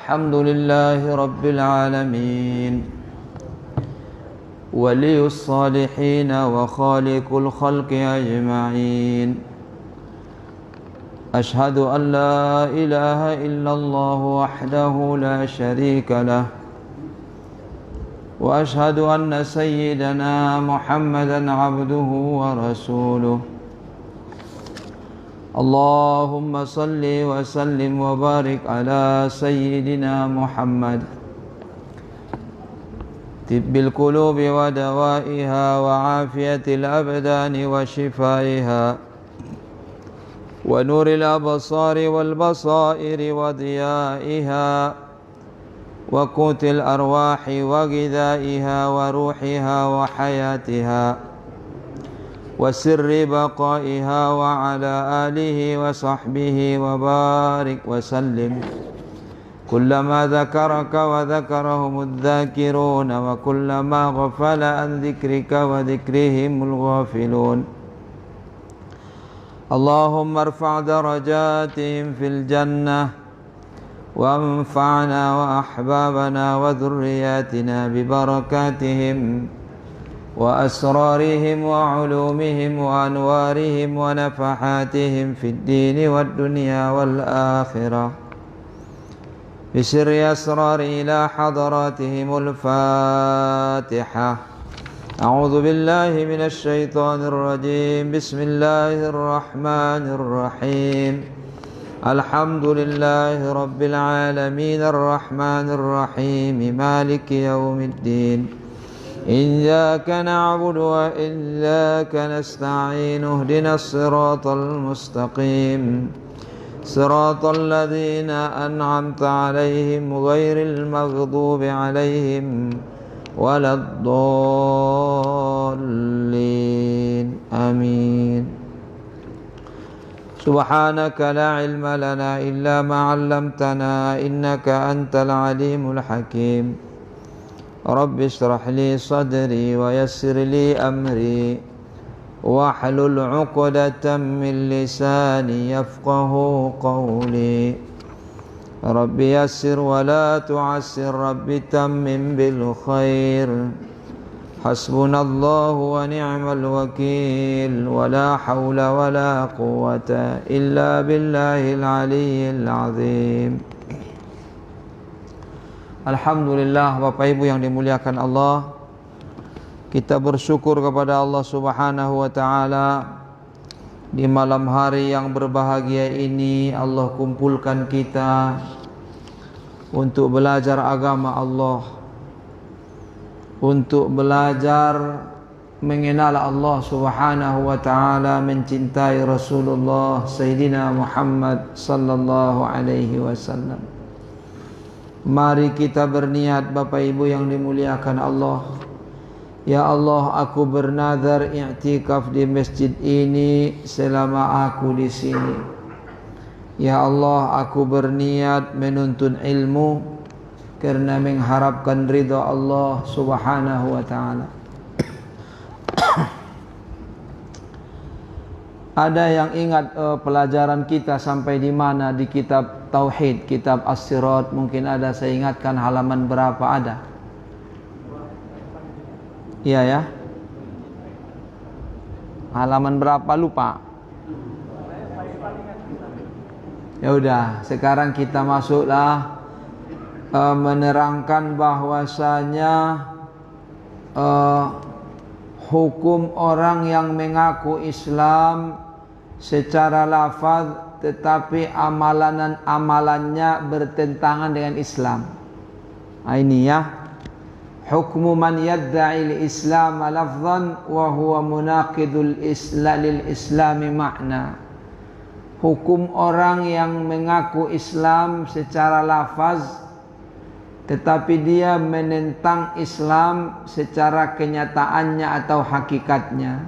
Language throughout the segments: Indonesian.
الحمد لله رب العالمين ولي الصالحين وخالق الخلق أجمعين أشهد أن لا إله إلا الله وحده لا شريك له وأشهد أن سيدنا محمدا عبده ورسوله اللهم صل وسلم وبارك على سيدنا محمد طب القلوب ودوائها وعافية الأبدان وشفائها ونور الأبصار والبصائر وضيائها وقوت الأرواح وغذائها وروحها وحياتها وسر بقائها وعلى آله وصحبه وبارك وسلم كلما ذكرك وذكرهم الذاكرون وكلما غفل عن ذكرك وذكرهم الغافلون اللهم ارفع درجاتهم في الجنة وانفعنا وأحبابنا وذرياتنا ببركاتهم وأسرارهم وعلومهم وأنوارهم ونفحاتهم في الدين والدنيا والآخرة بسر أسرار إلى حضراتهم الفاتحة أعوذ بالله من الشيطان الرجيم بسم الله الرحمن الرحيم الحمد لله رب العالمين الرحمن الرحيم مالك يوم الدين إياك نعبد وإياك نستعين اهدنا الصراط المستقيم صراط الذين أنعمت عليهم غير المغضوب عليهم ولا الضالين آمين سبحانك لا علم لنا إلا ما علمتنا إنك أنت العليم الحكيم رب اشرح لي صدري ويسر لي أمري واحلل عقدة من لساني يفقه قولي رب يسر ولا تعسر رب تمم بالخير حسبنا الله ونعم الوكيل ولا حول ولا قوة إلا بالله العلي العظيم. Alhamdulillah, Bapak Ibu yang dimuliakan Allah, kita bersyukur kepada Allah Subhanahu wa ta'ala. Di malam hari yang berbahagia ini Allah kumpulkan kita untuk belajar agama Allah, untuk belajar mengenal Allah Subhanahu wa ta'ala, mencintai Rasulullah Sayyidina Muhammad sallallahu alaihi wasallam. Mari kita berniat, Bapak Ibu yang dimuliakan Allah. Ya Allah, aku bernazar i'tikaf di masjid ini selama aku di sini. Ya Allah, aku berniat menuntut ilmu karena mengharapkan ridha Allah Subhanahu wa ta'ala. Ada yang ingat pelajaran kita sampai di mana di kitab Tauhid, kitab As-Sirat? Mungkin ada, saya ingatkan halaman berapa ada? Iya ya. Halaman berapa lupa? Ya udah, sekarang kita masuklah menerangkan bahwasanya hukum orang yang mengaku Islam secara lafaz tetapi amalannya bertentangan dengan Islam. Nah, ini ya. Hukmu man yadda'i al-Islam lafzan wa huwa munaqidul lil Islami ma'na. Hukum orang yang mengaku Islam secara lafaz tetapi dia menentang Islam secara kenyataannya atau hakikatnya.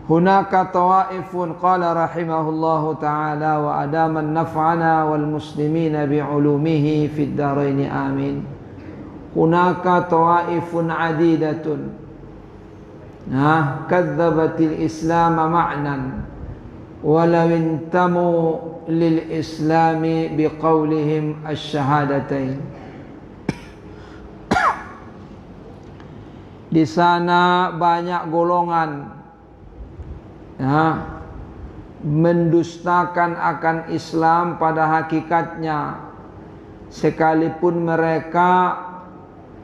Hunaka tawaifun qala rahimahullahu ta'ala wa adaman naf'ana wal muslimina bi'ulumihi fid daraini amin. Hunaka tawaifun adidatun kadzabatil islam ma'nan walau intamu lil islami biqaulihim asyhadatain. Di sana banyak golongan mendustakan akan Islam pada hakikatnya, sekalipun mereka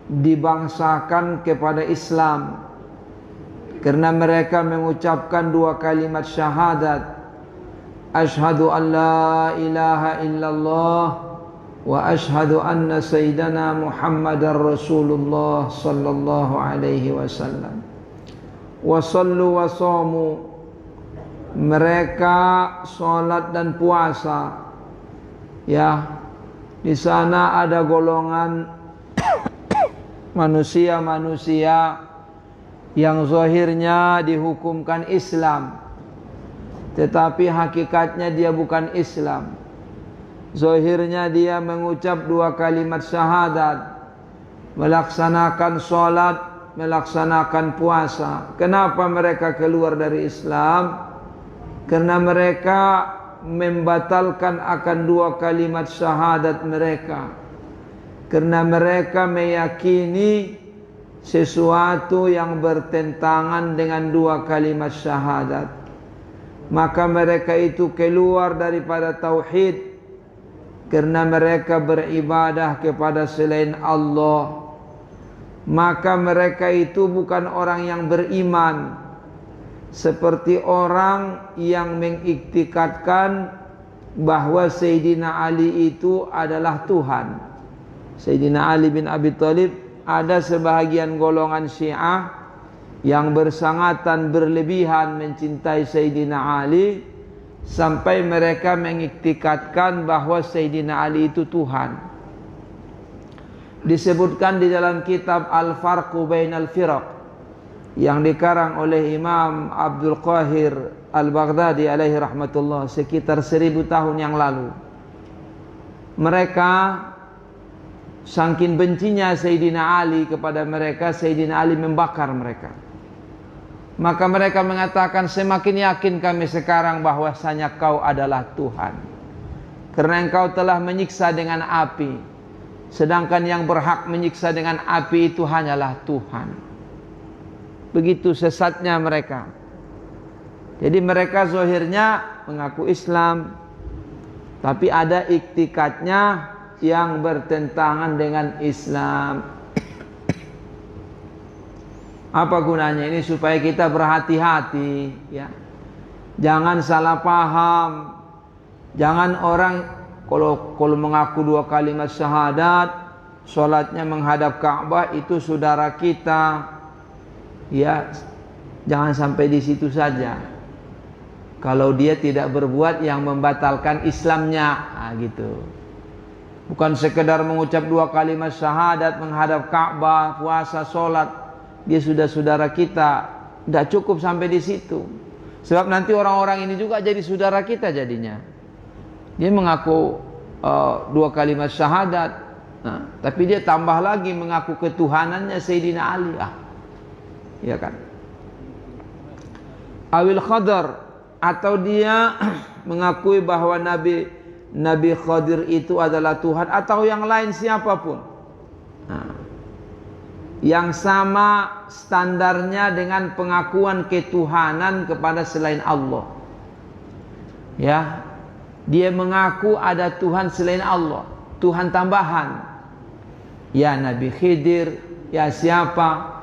dibangsakan kepada Islam, karena mereka mengucapkan dua kalimat syahadat, asyhadu an la ilaha illallah wa asyhadu anna sayyidana Muhammadar Rasulullah sallallahu alaihi wasallam. Wa sallu wa shamu, mereka salat dan puasa. Ya, di sana ada golongan manusia-manusia yang zahirnya dihukumkan Islam, tetapi hakikatnya dia bukan Islam. Zahirnya dia mengucap dua kalimat syahadat, melaksanakan sholat, melaksanakan puasa. Kenapa mereka keluar dari Islam? Karena mereka membatalkan akan dua kalimat syahadat mereka. Karena mereka meyakini sesuatu yang bertentangan dengan dua kalimat syahadat, maka mereka itu keluar daripada tauhid. Karena mereka beribadah kepada selain Allah, maka mereka itu bukan orang yang beriman, seperti orang yang mengiktikadkan bahwa Sayyidina Ali itu adalah Tuhan. Sayyidina Ali bin Abi Thalib, ada sebahagian golongan Syiah yang bersangatan berlebihan mencintai Sayyidina Ali, sampai mereka mengiktikadkan bahwa Sayyidina Ali itu Tuhan. Disebutkan di dalam kitab Al-Farqu Bainal Firaq yang dikarang oleh Imam Abdul Qahir Al-Baghdadi alaihi rahmatullah sekitar 1000 tahun yang lalu. Mereka saking bencinya Sayyidina Ali kepada mereka, Sayyidina Ali membakar mereka. Maka mereka mengatakan, semakin yakin kami sekarang bahwasanya kau adalah Tuhan, karena engkau telah menyiksa dengan api, sedangkan yang berhak menyiksa dengan api itu hanyalah Tuhan. Begitu sesatnya mereka. Jadi mereka zahirnya mengaku Islam, tapi ada iktikadnya yang bertentangan dengan Islam. Apa gunanya ini? Supaya kita berhati-hati, ya. Jangan salah paham. Jangan orang kalau mengaku dua kalimat syahadat, sholatnya menghadap Ka'bah, itu saudara kita. Ya, jangan sampai di situ saja. Kalau dia tidak berbuat yang membatalkan Islamnya, gitu. Bukan sekedar mengucap dua kalimat syahadat, menghadap Ka'bah, puasa, sholat, dia sudah saudara kita. Tidak cukup sampai di situ. Sebab nanti orang-orang ini juga jadi saudara kita jadinya. Dia mengaku dua kalimat syahadat, tapi dia tambah lagi mengaku ketuhanannya Sayyidina Ali. Ya kan? Awil Khadar, atau dia mengakui bahwa Nabi Khadir itu adalah Tuhan, atau yang lain siapapun. Yang sama standarnya dengan pengakuan ketuhanan kepada selain Allah. Ya, dia mengaku ada Tuhan selain Allah, Tuhan tambahan. Ya Nabi Khidir, ya siapa?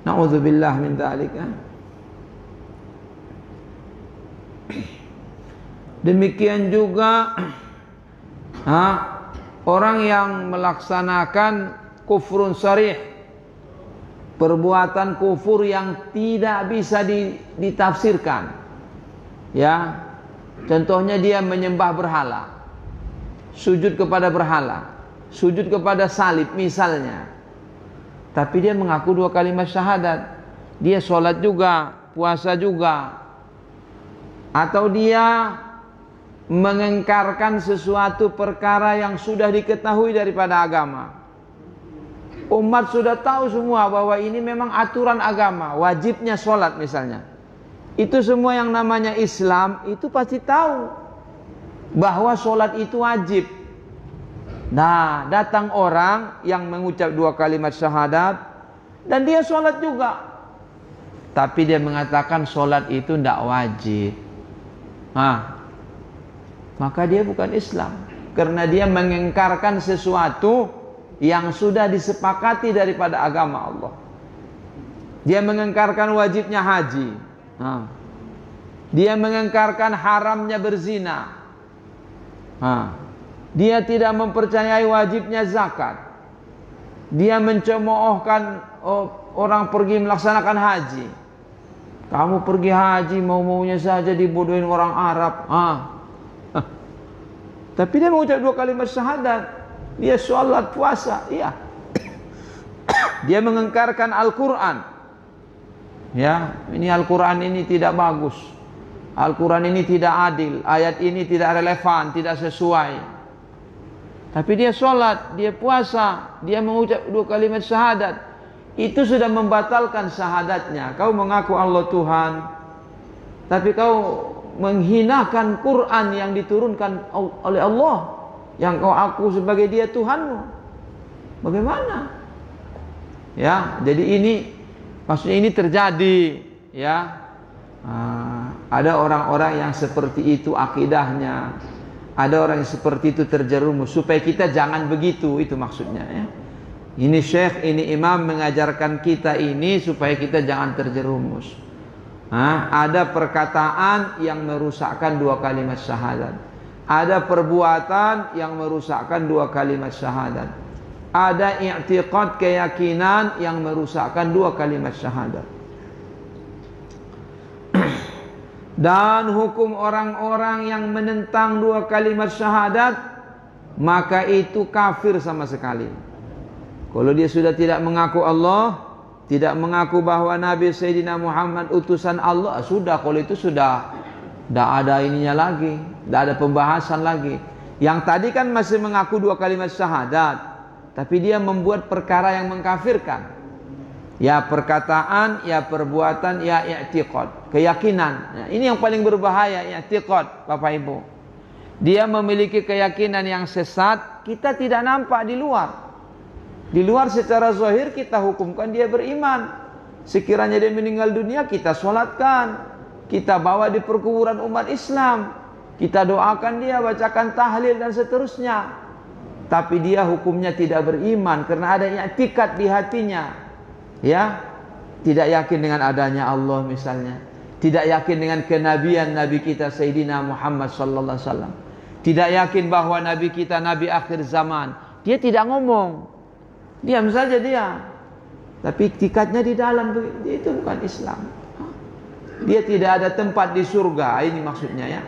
Na'udzubillah min dzalik. Demikian juga orang yang melaksanakan kufrun syarih, perbuatan kufur yang tidak bisa ditafsirkan. Ya, contohnya dia menyembah berhala, sujud kepada berhala, sujud kepada salib misalnya. Tapi dia mengaku dua kalimat syahadat, dia sholat juga, puasa juga. Atau dia mengengkarkan sesuatu perkara yang sudah diketahui daripada agama. Umat sudah tahu semua bahwa ini memang aturan agama, wajibnya sholat misalnya. Itu semua yang namanya Islam itu pasti tahu. bahwa sholat itu wajib. Nah, datang orang yang mengucap 2 kalimat syahadat dan dia sholat juga, tapi dia mengatakan sholat itu tidak wajib. Nah, maka dia bukan Islam, karena dia mengingkarkan sesuatu yang sudah disepakati daripada agama Allah. Dia mengingkarkan wajibnya haji. Nah, dia mengingkarkan haramnya berzina. Nah, dia tidak mempercayai wajibnya zakat. Dia mencemoohkan orang pergi melaksanakan haji. Kamu pergi haji mau-maunya saja dibodohin orang Arab. Tapi dia mengucap 2 kalimat syahadat. Dia sholat puasa. Iya. Dia mengingkarkan Al-Quran. Ya, ini Al-Quran ini tidak bagus. Al-Quran ini tidak adil. Ayat ini tidak relevan, tidak sesuai. Tapi dia sholat, dia puasa, dia mengucap 2 kalimat syahadat. Itu sudah membatalkan syahadatnya. Kau mengaku Allah Tuhan, tapi kau menghinakan Quran yang diturunkan oleh Allah, yang kau aku sebagai dia Tuhanmu. Bagaimana? Ya, jadi ini maksudnya ini terjadi, ya. Ada orang-orang yang seperti itu akidahnya, ada orang yang seperti itu terjerumus. Supaya kita jangan begitu, itu maksudnya, ya. Ini syekh, ini imam mengajarkan kita ini supaya kita jangan terjerumus. Ada perkataan yang merusakkan 2 kalimat syahadat. Ada perbuatan yang merusakkan 2 kalimat syahadat. Ada i'tiqad, keyakinan yang merusakkan 2 kalimat syahadat. Dan hukum orang-orang yang menentang 2 kalimat syahadat, maka itu kafir sama sekali. Kalau dia sudah tidak mengaku Allah, tidak mengaku bahwa Nabi Sayyidina Muhammad utusan Allah, sudah, kalau itu sudah tidak ada ininya lagi, tidak ada pembahasan lagi. Yang tadi kan masih mengaku 2 kalimat syahadat, tapi dia membuat perkara yang mengkafirkan. Ya perkataan, ya perbuatan, ya i'tiqad, keyakinan. Ya, ini yang paling berbahaya, i'tiqad, Bapak Ibu. Dia memiliki keyakinan yang sesat, kita tidak nampak di luar. Di luar secara zahir kita hukumkan dia beriman. Sekiranya dia meninggal dunia, kita sholatkan, kita bawa di perkuburan umat Islam, kita doakan dia, bacakan tahlil dan seterusnya. Tapi dia hukumnya tidak beriman karena ada i'tikad di hatinya. Ya, tidak yakin dengan adanya Allah misalnya, tidak yakin dengan kenabian Nabi kita Sayyidina Muhammad sallallahu alaihi wasallam, tidak yakin bahwa Nabi kita Nabi akhir zaman. Dia tidak ngomong, diam saja dia, tapi i'tikadnya di dalam, itu bukan Islam. Dia tidak ada tempat di surga, ini maksudnya, ya.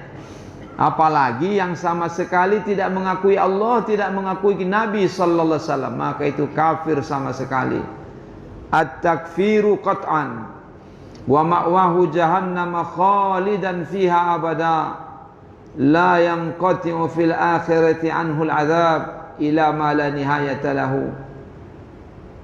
Apalagi yang sama sekali tidak mengakui Allah, tidak mengakui Nabi sallallahu alaihi wasallam, maka itu kafir sama sekali. At-takfiru qat'an wa ma'wahu jahannam khalidan fiha abada la yanqati'u fil akhirati anhu al-'adzab ila ma la nihayata lahu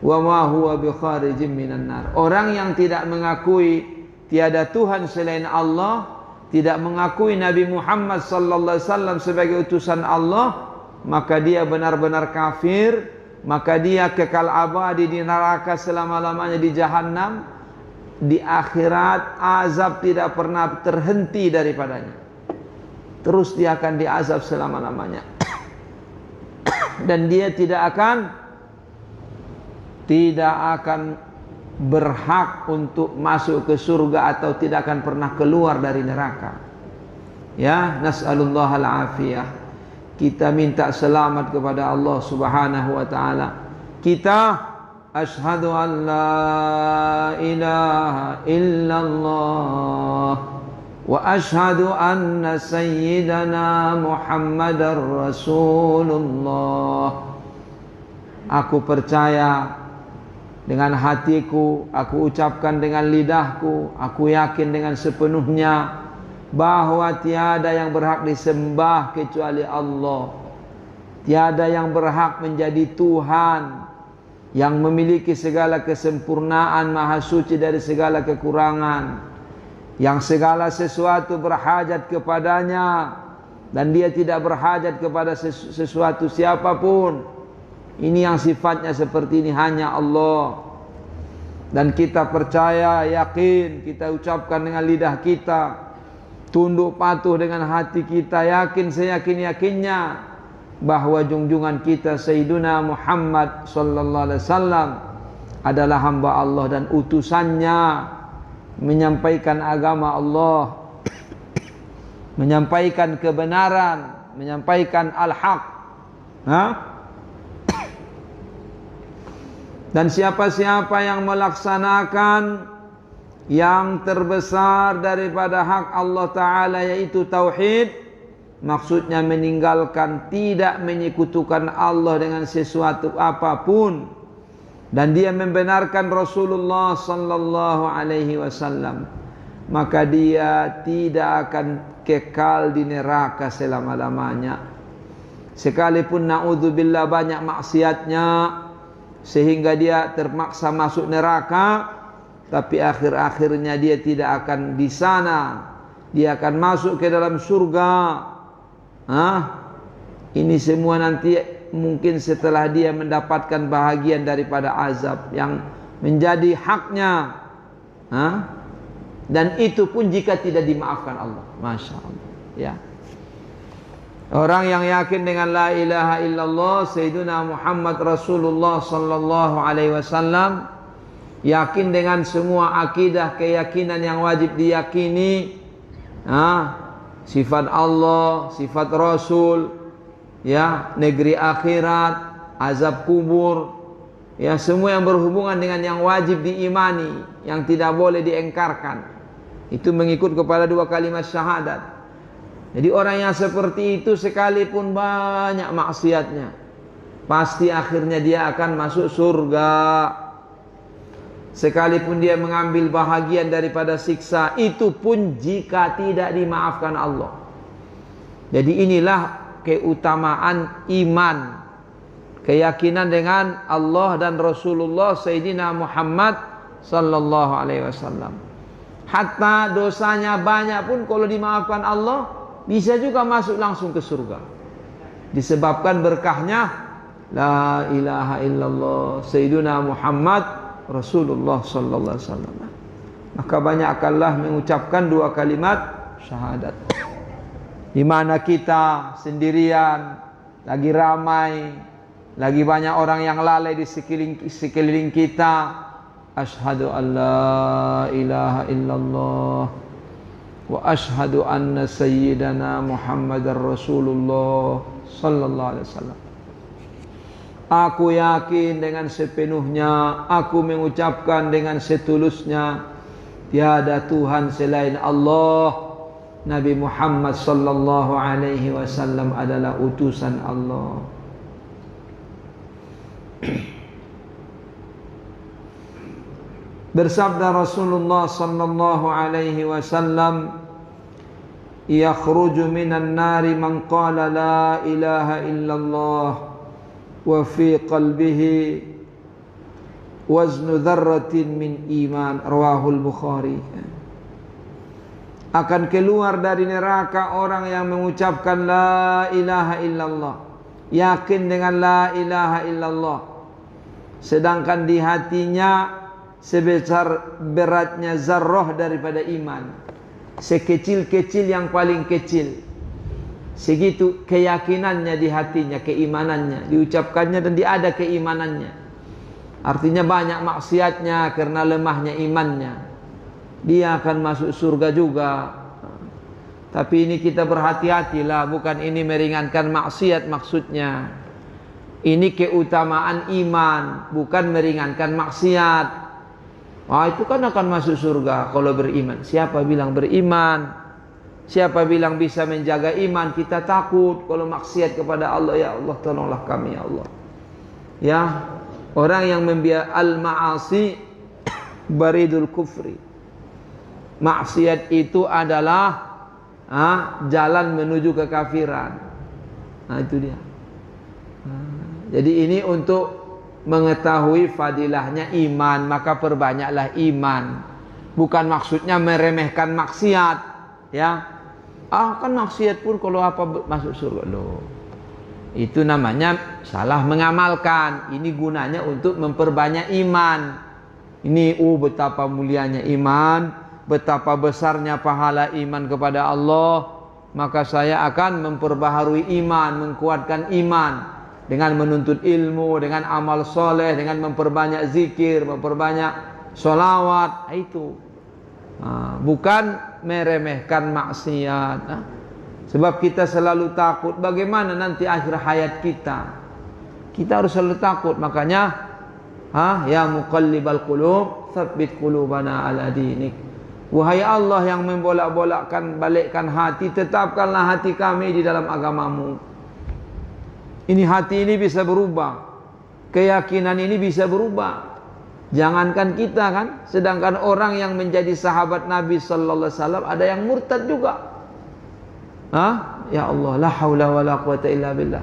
wa ma huwa bi kharijin minan nar. Orang yang tidak mengakui tiada Tuhan selain Allah, tidak mengakui Nabi Muhammad sallallahu alaihi wasallam sebagai utusan Allah, maka dia benar-benar kafir. Maka dia kekal abadi di neraka selama-lamanya, di jahannam. Di akhirat azab tidak pernah terhenti daripadanya, terus dia akan diazab selama-lamanya. Dan dia tidak akan berhak untuk masuk ke surga, atau tidak akan pernah keluar dari neraka. Ya, nas'alullahal afiyah. Kita minta selamat kepada Allah Subhanahu wa taala. Kita asyhadu an la ilaha illallah wa asyhadu anna sayyidana Muhammadar Rasulullah. Aku percaya dengan hatiku, aku ucapkan dengan lidahku, aku yakin dengan sepenuhnya bahwa tiada yang berhak disembah kecuali Allah. Tiada yang berhak menjadi Tuhan, yang memiliki segala kesempurnaan, maha suci dari segala kekurangan, yang segala sesuatu berhajat kepadanya, dan dia tidak berhajat kepada sesuatu siapapun. Ini yang sifatnya seperti ini hanya Allah. Dan kita percaya, yakin, kita ucapkan dengan lidah kita, tunduk patuh dengan hati kita, yakin seyakin-yakinnya bahwa junjungan kita Sayyiduna Muhammad sallallahu alaihi wasallam adalah hamba Allah dan utusannya menyampaikan agama Allah, menyampaikan kebenaran, menyampaikan al-haq. Dan siapa-siapa yang melaksanakan yang terbesar daripada hak Allah Ta'ala, yaitu tauhid, maksudnya meninggalkan, tidak menyekutukan Allah dengan sesuatu apapun, dan dia membenarkan Rasulullah sallallahu alaihi wasallam, maka dia tidak akan kekal di neraka selama-lamanya. Sekalipun naudzubillah banyak maksiatnya sehingga dia termaksa masuk neraka, tapi akhir-akhirnya dia tidak akan di sana, dia akan masuk ke dalam surga. Ini semua nanti mungkin setelah dia mendapatkan bahagian daripada azab yang menjadi haknya. Dan itu pun jika tidak dimaafkan Allah. Masya Allah. Ya. Orang yang yakin dengan la ilaha illallah Sayyiduna Muhammad Rasulullah sallallahu alaihi wasallam, yakin dengan semua akidah, keyakinan yang wajib diyakini, sifat Allah, sifat Rasul, ya, negeri akhirat, azab kubur, ya, semua yang berhubungan dengan yang wajib diimani, yang tidak boleh diengkarkan, itu mengikut kepada dua kalimat syahadat. Jadi orang yang seperti itu sekalipun banyak maksiatnya, pasti akhirnya dia akan masuk surga. Sekalipun dia mengambil bahagian daripada siksa, itu pun jika tidak dimaafkan Allah. Jadi inilah keutamaan iman, keyakinan dengan Allah dan Rasulullah Sayyidina Muhammad sallallahu alaihi wasallam. Hatta dosanya banyak pun kalau dimaafkan Allah, bisa juga masuk langsung ke surga. Disebabkan berkahnya la ilaha illallah Sayyiduna Muhammad Rasulullah sallallahu alaihi wasallam. Maka banyakkanlah mengucapkan dua kalimat syahadat. Di mana kita sendirian, lagi ramai, lagi banyak orang yang lalai di sekeliling kita. Asyhadu an la ilaha illallah wa asyhadu anna sayyidana Muhammadar Rasulullah sallallahu alaihi wasallam. Aku yakin dengan sepenuhnya, aku mengucapkan dengan setulusnya, tiada Tuhan selain Allah. Nabi Muhammad sallallahu alaihi wasallam adalah utusan Allah. Bersabda Rasulullah sallallahu alaihi wasallam, yakhruju minan nari man qala la ilaha illallah wa fi qalbihi waznu dzarratin min iman, rawahul Bukhari. Akan keluar dari neraka orang yang mengucapkan la ilaha illallah, yakin dengan la ilaha illallah, sedangkan di hatinya sebesar beratnya zarrah daripada iman, sekecil-kecil yang paling kecil, segitu keyakinannya di hatinya, keimanannya, diucapkannya dan ada keimanannya. Artinya banyak maksiatnya karena lemahnya imannya, dia akan masuk surga juga. Tapi ini kita berhati-hatilah, bukan ini meringankan maksiat maksudnya. Ini keutamaan iman, bukan meringankan maksiat. Itu kan akan masuk surga kalau beriman. Siapa bilang beriman? Siapa bilang bisa menjaga iman? Kita takut kalau maksiat kepada Allah. Ya Allah, tolonglah kami ya Allah. Ya, orang yang membiarkan al-ma'asi baridul kufri. Maksiat itu adalah jalan menuju kekafiran. Itu dia. Jadi ini untuk mengetahui fadilahnya iman, maka perbanyaklah iman. Bukan maksudnya meremehkan maksiat, ya. Kan maksiat pun kalau apa masuk surga loh. Itu namanya salah mengamalkan. Ini gunanya untuk memperbanyak iman. Ini betapa mulianya iman, betapa besarnya pahala iman kepada Allah. Maka saya akan memperbaharui iman, mengkuatkan iman dengan menuntut ilmu, dengan amal soleh, dengan memperbanyak zikir, memperbanyak sholawat. Itu bukan meremehkan maksiat. Sebab kita selalu takut bagaimana nanti akhir hayat kita. Kita harus selalu takut. Makanya ya muqallibal qulub, tsabbit qulubana ala dinik. Wahai Allah yang membolak-bolakkan balikkan hati, tetapkanlah hati kami di dalam agamamu. Ini hati ini bisa berubah, keyakinan ini bisa berubah. Jangankan kita kan, sedangkan orang yang menjadi sahabat Nabi sallallahu alaihi wasallam ada yang murtad juga. Ya Allah, la haula wala quwata illa billah.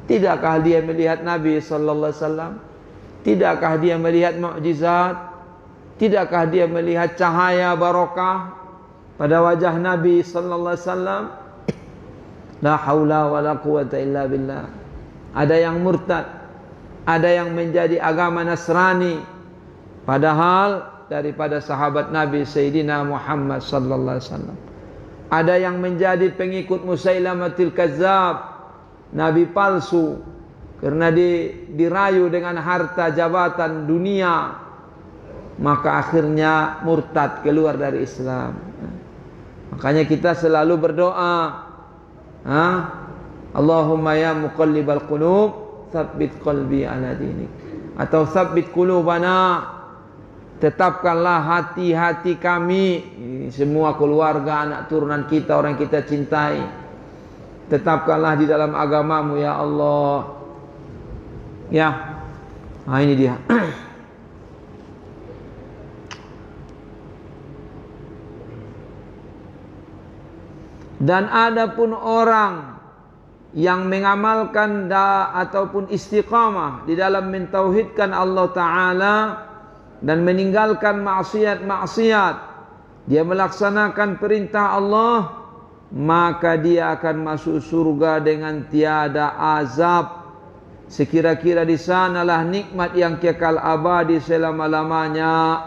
Tidakkah dia melihat Nabi sallallahu alaihi wasallam? Tidakkah dia melihat mukjizat? Tidakkah dia melihat cahaya barokah pada wajah Nabi sallallahu alaihi wasallam? La haula wala quwata illa billah. Ada yang murtad, ada yang menjadi agama Nasrani, padahal daripada sahabat Nabi Sayyidina Muhammad sallallahu alaihi wasallam. Ada yang menjadi pengikut Musailamatil Kazzab, nabi palsu, karena dirayu dengan harta jabatan dunia, maka akhirnya murtad, keluar dari Islam. Makanya kita selalu berdoa, Allahumma ya muqallibal qulub, tsabbit qalbi ala dinik. Atau tsabbit qulubana, tetapkanlah hati-hati kami, semua keluarga, anak turunan kita, orang kita cintai, tetapkanlah di dalam agamamu ya Allah. Ya, ini dia. Dan ada pun orang yang mengamalkan ataupun istiqamah di dalam mentauhidkan Allah Ta'ala dan meninggalkan maksiat-maksiat, dia melaksanakan perintah Allah, maka dia akan masuk surga dengan tiada azab. Sekira-kira di sanalah nikmat yang kekal abadi selama-lamanya.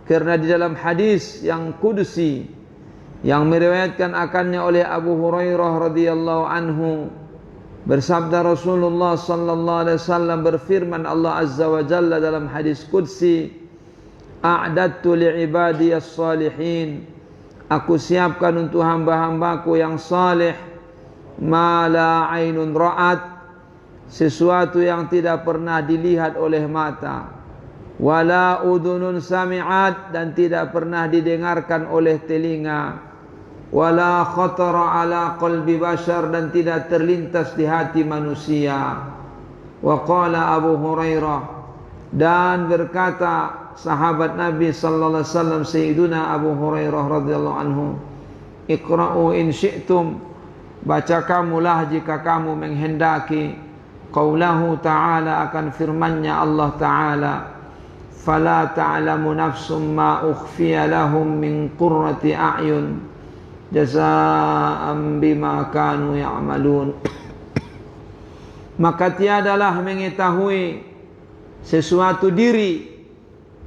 Karena di dalam hadis yang qudsi yang meriwayatkan akannya oleh Abu Hurairah radhiyallahu anhu, bersabda Rasulullah sallallahu alaihi wasallam, berfirman Allah azza wa jalla dalam hadis qudsi, a'dattu li'ibadiyas salihin, aku siapkan untuk hamba-hambaku yang saleh, ma la ainun ra'at, sesuatu yang tidak pernah dilihat oleh mata, wala udhunun sami'at, dan tidak pernah didengarkan oleh telinga, wala khatara ala qalbi bashar, dan tidak terlintas di hati manusia. Wa qala Abu Hurairah, dan berkata sahabat Nabi sallallahu alaihi wasallam Sayyiduna Abu Hurairah radhiyallahu anhu, iqra'u in syi'tum, baca kamulah jika kamu menghendaki, qaulahu ta'ala, akan firmannya Allah Ta'ala, fala ta'lamu nafsum ma ukhfiya lahum min qurrati a'yun jazaa'an bima kanu ya'malun. Maka tiadalah mengetahui sesuatu diri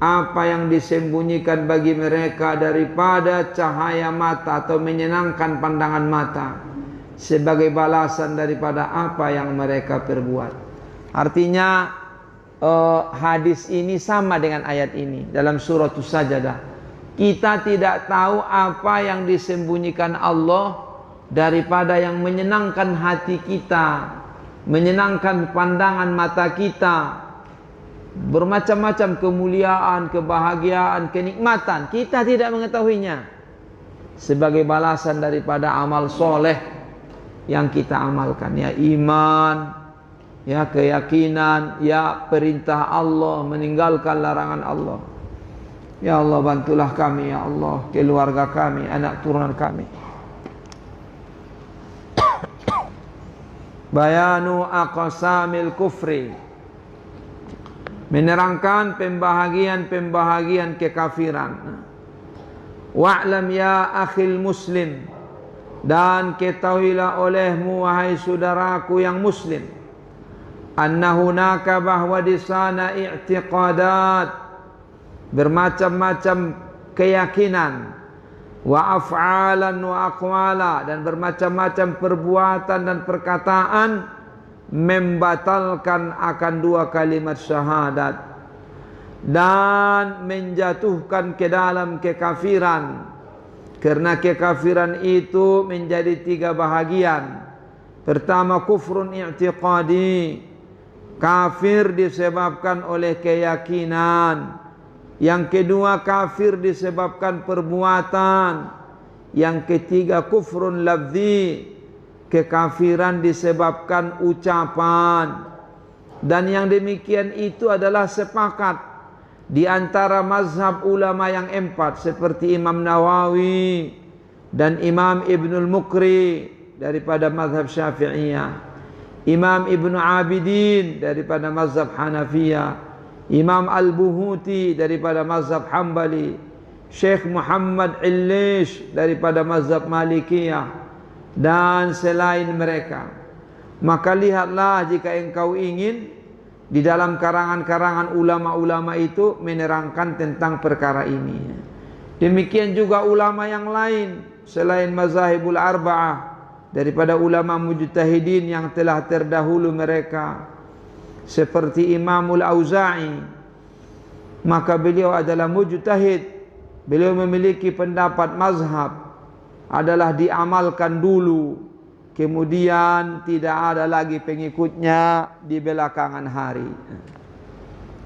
apa yang disembunyikan bagi mereka daripada cahaya mata atau menyenangkan pandangan mata, sebagai balasan daripada apa yang mereka perbuat. Artinya hadis ini sama dengan ayat ini dalam surah As-Sajdah. Kita tidak tahu apa yang disembunyikan Allah daripada yang menyenangkan hati kita, menyenangkan pandangan mata kita, bermacam-macam kemuliaan, kebahagiaan, kenikmatan. Kita tidak mengetahuinya, sebagai balasan daripada amal soleh yang kita amalkan, ya iman, ya keyakinan, ya perintah Allah, meninggalkan larangan Allah. Ya Allah, bantulah kami ya Allah, keluarga kami, anak turunan kami. Bayanu aqsamil kufri, menerangkan pembahagian-pembahagian kekafiran. Wa'lam ya akhil muslim, Dan ketahuilah olehmu wahai saudaraku yang muslim, anna hunaka bahwa di sana i'tiqadat, bermacam-macam keyakinan, wa af'alan wa aqwala, dan bermacam-macam perbuatan dan perkataan membatalkan akan dua kalimat syahadat dan menjatuhkan ke dalam kekafiran. Karena kekafiran itu menjadi tiga bahagian. Pertama, kufrun i'tiqadi, kafir disebabkan oleh keyakinan. Yang kedua, kafir disebabkan perbuatan. Yang ketiga, kufrun lafzi, kekafiran disebabkan ucapan. Dan yang demikian itu adalah sepakat di antara mazhab ulama yang empat, seperti Imam Nawawi dan Imam Ibnul Mukri daripada mazhab Syafi'iyah, Imam Ibnu Abidin daripada mazhab Hanafiyah, Imam Al-Buhuti daripada mazhab Hambali, Syekh Muhammad Illish daripada mazhab Malikiyah, dan selain mereka. Maka lihatlah jika engkau ingin, di dalam karangan-karangan ulama-ulama itu menerangkan tentang perkara ini. Demikian juga ulama yang lain selain mazahibul arba'ah, daripada ulama mujtahidin yang telah terdahulu mereka, seperti Imamul Auza'i. Maka beliau adalah mujtahid, beliau memiliki pendapat mazhab adalah diamalkan dulu, kemudian tidak ada lagi pengikutnya di belakangan hari.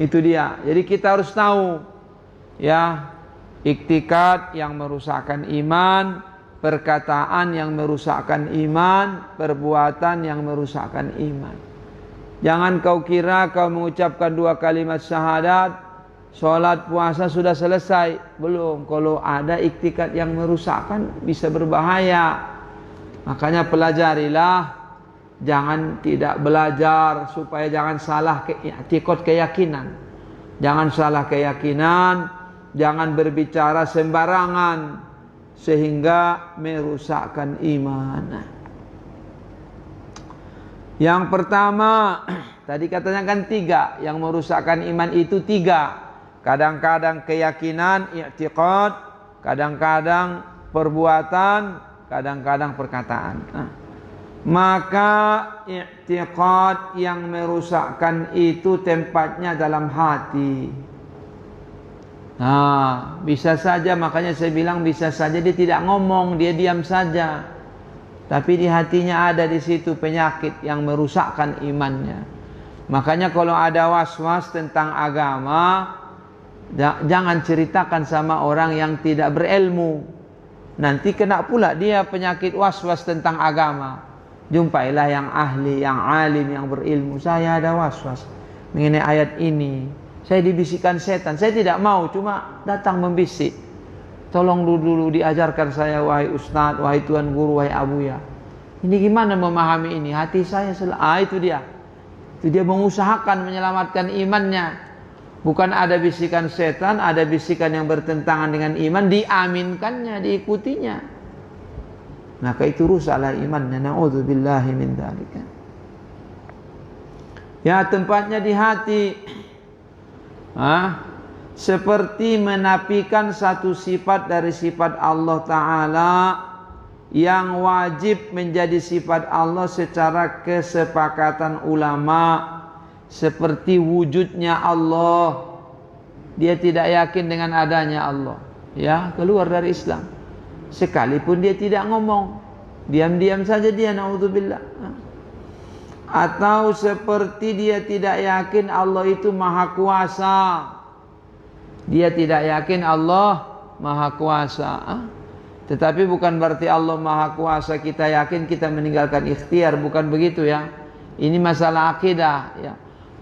Itu dia. Jadi kita harus tahu, ya, iktikad yang merusakkan iman, perkataan yang merusakkan iman, perbuatan yang merusakkan iman. Jangan kau kira kau mengucapkan dua kalimat syahadat, sholat puasa sudah selesai. Belum. Kalau ada iktikad yang merusakkan, bisa berbahaya. Makanya pelajarilah, jangan tidak belajar supaya jangan salah i'tiqad keyakinan. Jangan salah keyakinan, jangan berbicara sembarangan sehingga merusakkan iman. Yang pertama, tadi katanya kan tiga, yang merusakkan iman itu tiga. Kadang-kadang keyakinan, i'tiqad, kadang-kadang perbuatan, kadang-kadang perkataan. Maka i'tiqad yang merusakkan itu tempatnya dalam hati. Nah, bisa saja, makanya saya bilang bisa saja dia tidak ngomong, dia diam saja, tapi di hatinya ada di situ penyakit yang merusakkan imannya. Makanya kalau ada was-was tentang agama, jangan ceritakan sama orang yang tidak berilmu. Nanti kena pula dia penyakit was-was tentang agama. Jumpailah yang ahli, yang alim, yang berilmu. Saya ada was-was mengenai ayat ini, saya dibisikkan setan. Saya tidak mau, cuma datang membisik. Tolong dulu diajarkan saya, wahai ustaz, wahai tuan guru, wahai abuya. Ini gimana memahami ini? Hati saya itu dia. Itu dia mengusahakan menyelamatkan imannya. Bukan ada bisikan setan, ada bisikan yang bertentangan dengan iman, diaminkannya, diikutinya. Maka itu rusaklah imannya. Na'udzubillahi min dzalika. Ya, tempatnya di hati. Seperti menafikan satu sifat dari sifat Allah Ta'ala yang wajib menjadi sifat Allah secara kesepakatan ulama. Seperti wujudnya Allah, dia tidak yakin dengan adanya Allah, ya, keluar dari Islam. Sekalipun dia tidak ngomong, diam-diam saja dia, naudzubillah. Atau seperti dia tidak yakin Allah itu maha kuasa, dia tidak yakin Allah maha kuasa. Tetapi bukan berarti Allah maha kuasa kita yakin kita meninggalkan ikhtiar, bukan begitu ya. Ini masalah akidah, ya.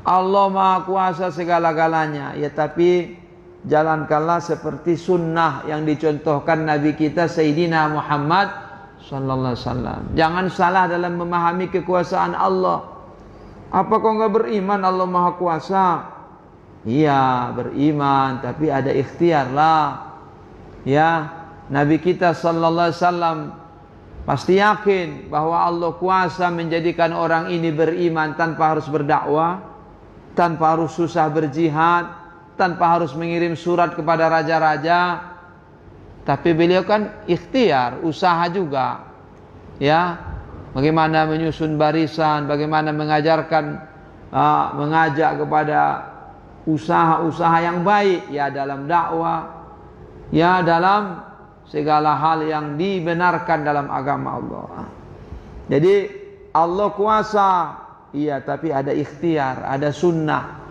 Allah maha kuasa segala-galanya, ya, tapi jalankanlah seperti sunnah yang dicontohkan Nabi kita Sayyidina Muhammad sallallahu alaihi wasallam. Jangan salah dalam memahami kekuasaan Allah. Apa kau enggak beriman Allah maha kuasa? Iya, beriman, tapi ada ikhtiar lah. Ya, Nabi kita sallallahu alaihi wasallam Pasti yakin bahwa Allah kuasa menjadikan orang ini beriman tanpa harus berdakwah, tanpa harus susah berjihad, tanpa harus mengirim surat kepada raja-raja. Tapi beliau kan ikhtiar, usaha juga. Ya, bagaimana menyusun barisan, bagaimana mengajarkan, mengajak kepada usaha-usaha yang baik, ya dalam dakwah, ya dalam segala hal yang dibenarkan dalam agama Allah. Jadi Allah kuasa, iya, tapi ada ikhtiar, ada sunnah,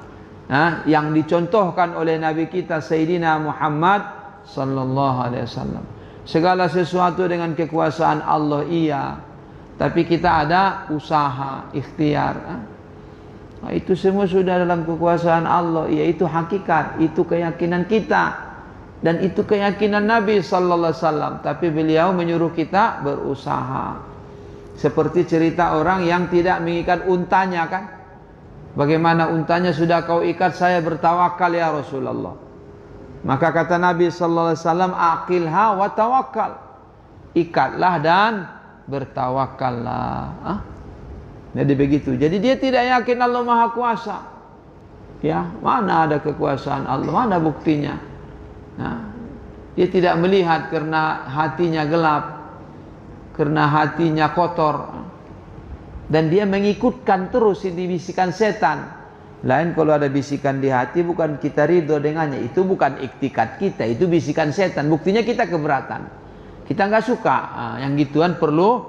yang dicontohkan oleh Nabi kita Sayyidina Muhammad sallallahu alaihi wasallam. Segala sesuatu dengan kekuasaan Allah, iya, tapi kita ada usaha, ikhtiar. Itu semua sudah dalam kekuasaan Allah, yaitu hakikat, itu keyakinan kita. Dan itu keyakinan Nabi sallallahu alaihi wasallam, tapi beliau menyuruh kita berusaha. Seperti cerita orang yang tidak mengikat untanya kan. Bagaimana untanya sudah kau ikat, saya bertawakal ya Rasulullah. Maka kata Nabi sallallahu alaihi wasallam, aqilha wa tawakkal. Ikatlah dan bertawakallah. Jadi begitu. Jadi dia tidak yakin Allah Maha Kuasa. Ya, mana ada kekuasaan Allah? Mana buktinya? Dia tidak melihat karena hatinya gelap, karena hatinya kotor, dan dia mengikutkan terus ini bisikan setan. Lain kalau ada bisikan di hati, bukan kita ridho dengannya, itu bukan iktikat kita, itu bisikan setan. Buktinya kita keberatan, kita nggak suka. Yang gituan perlu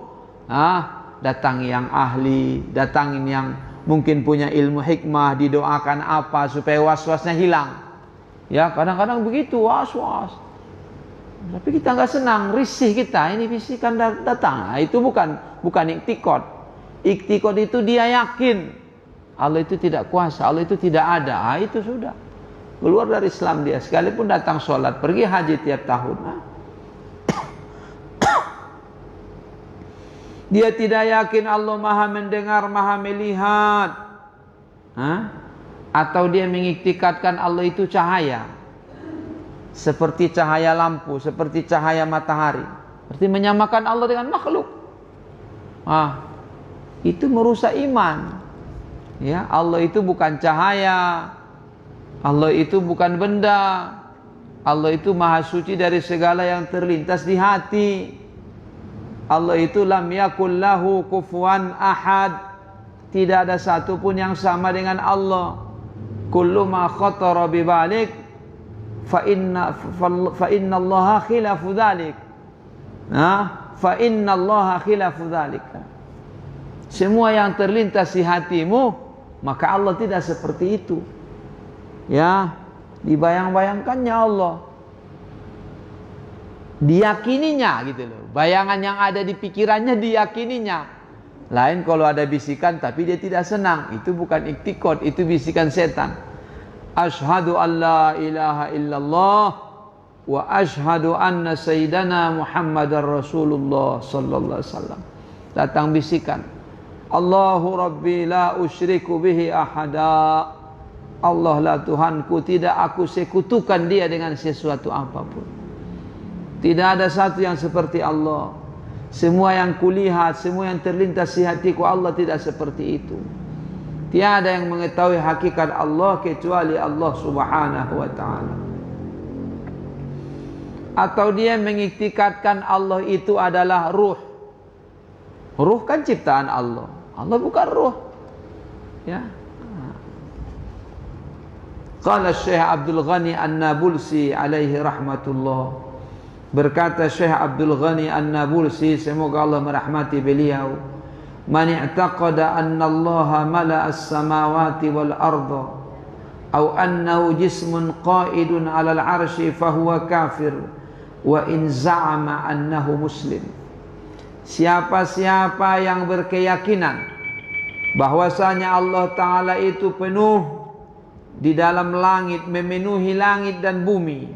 datangi yang ahli, datangin yang mungkin punya ilmu hikmah, didoakan apa supaya was-wasnya hilang. Ya, kadang-kadang begitu, was-was. Tapi kita nggak senang, risih kita, ini bisikan datang. Itu bukan iktikad. Iktikad itu dia yakin Allah itu tidak kuasa, Allah itu tidak ada. Itu sudah keluar dari Islam dia. Sekalipun datang sholat, pergi haji tiap tahun. Dia tidak yakin Allah Maha mendengar, Maha melihat. Atau dia mengiktikadkan Allah itu cahaya, seperti cahaya lampu, seperti cahaya matahari. Berarti menyamakan Allah dengan makhluk. Itu merusak iman. Ya, Allah itu bukan cahaya, Allah itu bukan benda, Allah itu maha suci dari segala yang terlintas di hati. Allah itu lam yakul lahu kufuwan ahad. Tidak ada satu pun yang sama dengan Allah. Kullu ma khatara bi balik fa inna Allah khilafu dzalik. Fa inna Allah khilafu dzalik. Semua yang terlintas di hatimu, maka Allah tidak seperti itu. Ya, dibayang-bayangkannya Allah. Diyakininya gitu loh. Bayangan yang ada di pikirannya diyakininya. Lain kalau ada bisikan tapi dia tidak senang, itu bukan iktikad, itu bisikan setan. Asyhadu an la ilaha illallah wa asyhadu anna sayyidana Muhammadar Rasulullah sallallahu alaihi wasallam. Datang bisikan, Allahu Rabbi la usyriku bihi ahada. Allah lah Tuhanku, tidak aku sekutukan dia dengan sesuatu apapun. Tidak ada satu yang seperti Allah. Semua yang kulihat, semua yang terlintas di hatiku, Allah tidak seperti itu. Tiada yang mengetahui hakikat Allah kecuali Allah subhanahu wa ta'ala. Atau dia mengiktikadkan Allah itu adalah ruh. Ruh kan ciptaan Allah, Allah bukan ruh. Ya. Qala Syekh Abdul Ghani An-Nabulsi alaihi rahmatullah. Berkata Syekh Abdul Ghani An-Nabulsi, semoga Allah merahmati beliau, man i'taqada anna Allah mala'a as-samawati wal arda aw annahu jismun qa'idun 'ala al-'arsy fa huwa kafir wa in za'ama annahu muslim. Siapa-siapa yang berkeyakinan bahwasanya Allah Ta'ala itu penuh di dalam langit, memenuhi langit dan bumi,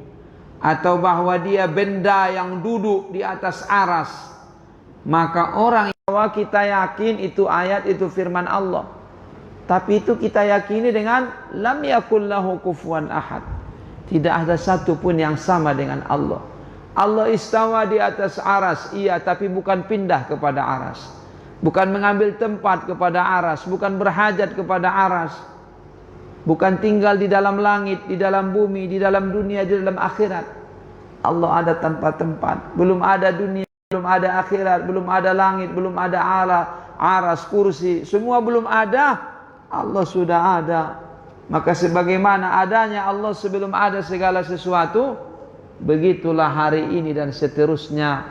atau bahwa dia benda yang duduk di atas aras, maka orang bahwa kita yakin itu ayat, itu firman Allah, tapi itu kita yakini dengan lam yakul lahu kufuwan ahad. Tidak ada satu pun yang sama dengan Allah. Allah istawa di atas aras, iya, tapi bukan pindah kepada aras, bukan mengambil tempat kepada aras, bukan berhajat kepada aras, bukan tinggal di dalam langit, di dalam bumi, di dalam dunia, di dalam akhirat. Allah ada tanpa tempat. Belum ada dunia, belum ada akhirat, belum ada langit, belum ada aras, kursi, semua belum ada. Allah sudah ada. Maka sebagaimana adanya Allah sebelum ada segala sesuatu, begitulah hari ini dan seterusnya.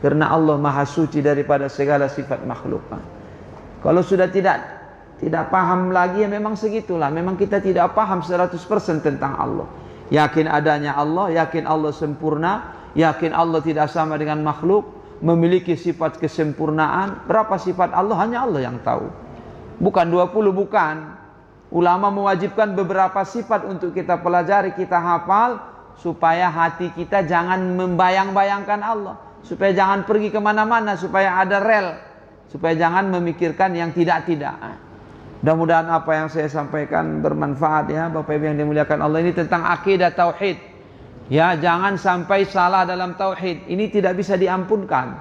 Karena Allah maha suci daripada segala sifat makhluk. Kalau sudah tidak paham lagi, ya memang segitulah. Memang kita tidak paham 100% tentang Allah. Yakin adanya Allah, yakin Allah sempurna, yakin Allah tidak sama dengan makhluk, memiliki sifat kesempurnaan. Berapa sifat Allah hanya Allah yang tahu. Bukan 20, bukan. Ulama mewajibkan beberapa sifat untuk kita pelajari, kita hafal, supaya hati kita jangan membayang-bayangkan Allah, supaya jangan pergi kemana-mana, supaya ada rel, supaya jangan memikirkan yang tidak-tidak. Mudah-mudahan apa yang saya sampaikan bermanfaat ya Bapak Ibu yang dimuliakan Allah. Ini tentang akidah tauhid. Ya, jangan sampai salah dalam tauhid. Ini tidak bisa diampunkan.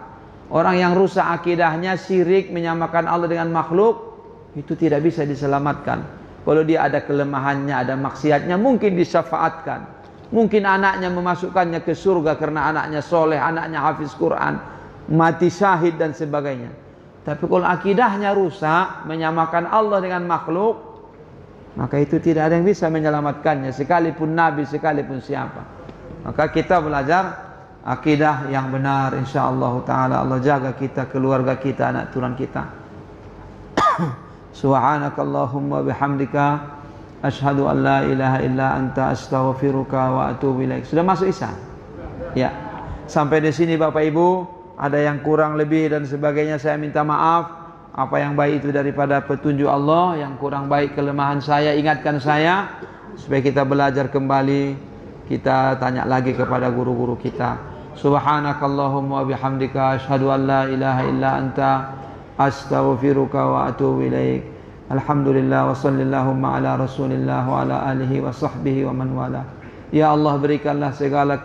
Orang yang rusak akidahnya, syirik, menyamakan Allah dengan makhluk, itu tidak bisa diselamatkan. Kalau dia ada kelemahannya, ada maksiatnya, mungkin disyafaatkan. Mungkin anaknya memasukkannya ke surga karena anaknya soleh, anaknya hafiz Quran, mati syahid dan sebagainya. Tapi kalau akidahnya rusak, menyamakan Allah dengan makhluk, maka itu tidak ada yang bisa menyelamatkannya, sekalipun Nabi, sekalipun siapa. Maka kita belajar akidah yang benar, insyaallah ta'ala. Allah jaga kita, keluarga kita, anak turun kita. Subhanakallahumma bihamdika asyhadu an la ilaha illa anta astaghfiruka wa atubu ilaik. Sudah masuk Isya? Ya. Sampai di sini Bapak Ibu, ada yang kurang lebih dan sebagainya saya minta maaf. Apa yang baik itu daripada petunjuk Allah, yang kurang baik kelemahan saya, ingatkan saya supaya kita belajar kembali, kita tanya lagi kepada guru-guru kita. Subhanakallahumma bihamdika asyhadu an la ilaha illa anta astaghfiruka wa atubu ilaik. Alhamdulillah wa sallallahu ala rasulillah wa ala alihi wa sahbihi wa man wala. Ya Allah, berikanlah segala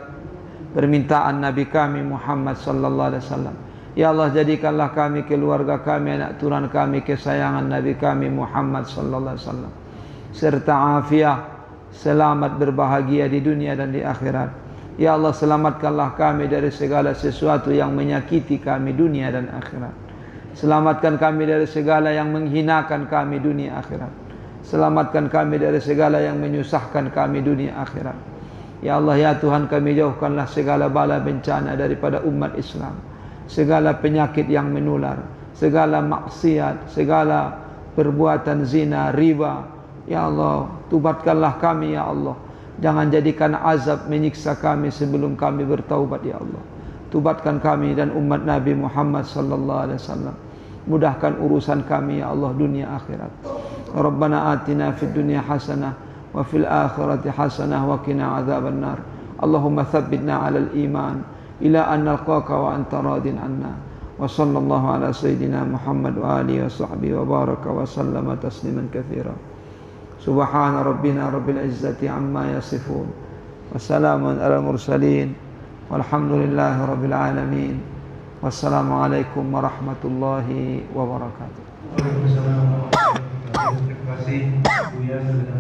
permintaan Nabi kami Muhammad sallallahu alaihi wasallam. Ya Allah, jadikanlah kami, keluarga kami, anak turun kami, kesayangan Nabi kami Muhammad sallallahu alaihi wasallam, serta afiah, selamat berbahagia di dunia dan di akhirat. Ya Allah, selamatkanlah kami dari segala sesuatu yang menyakiti kami dunia dan akhirat. Selamatkan kami dari segala yang menghinakan kami dunia akhirat. Selamatkan kami dari segala yang menyusahkan kami dunia akhirat. Ya Allah, ya Tuhan kami, jauhkanlah segala bala bencana daripada umat Islam, segala penyakit yang menular, segala maksiat, segala perbuatan zina, riba. Ya Allah, tubatkanlah kami ya Allah. Jangan jadikan azab menyiksa kami sebelum kami bertaubat ya Allah. Tubatkan kami dan umat Nabi Muhammad sallallahu alaihi wasallam. Mudahkan urusan kami ya Allah dunia akhirat. Rabbana atina fid dunya hasanah wa fil akhirati hasanah wa qina adzabannar. Allahumma tsabbitna 'alal iman ila an nalqaka wa anta radin 'anna. Wa sallallahu ala sayyidina Muhammad wa alihi wa sahbihi wa baraka wa sallama tasliman katsira. Subhana rabbina rabbil izzati amma yasifun. Wa salamun alal mursalin. Walhamdulillahi rabbil alamin. Wassalamualaikum warahmatullahi wabarakatuh. Waalaikumsalam warahmatullahi wabarakatuh. Terima kasih Buya sudah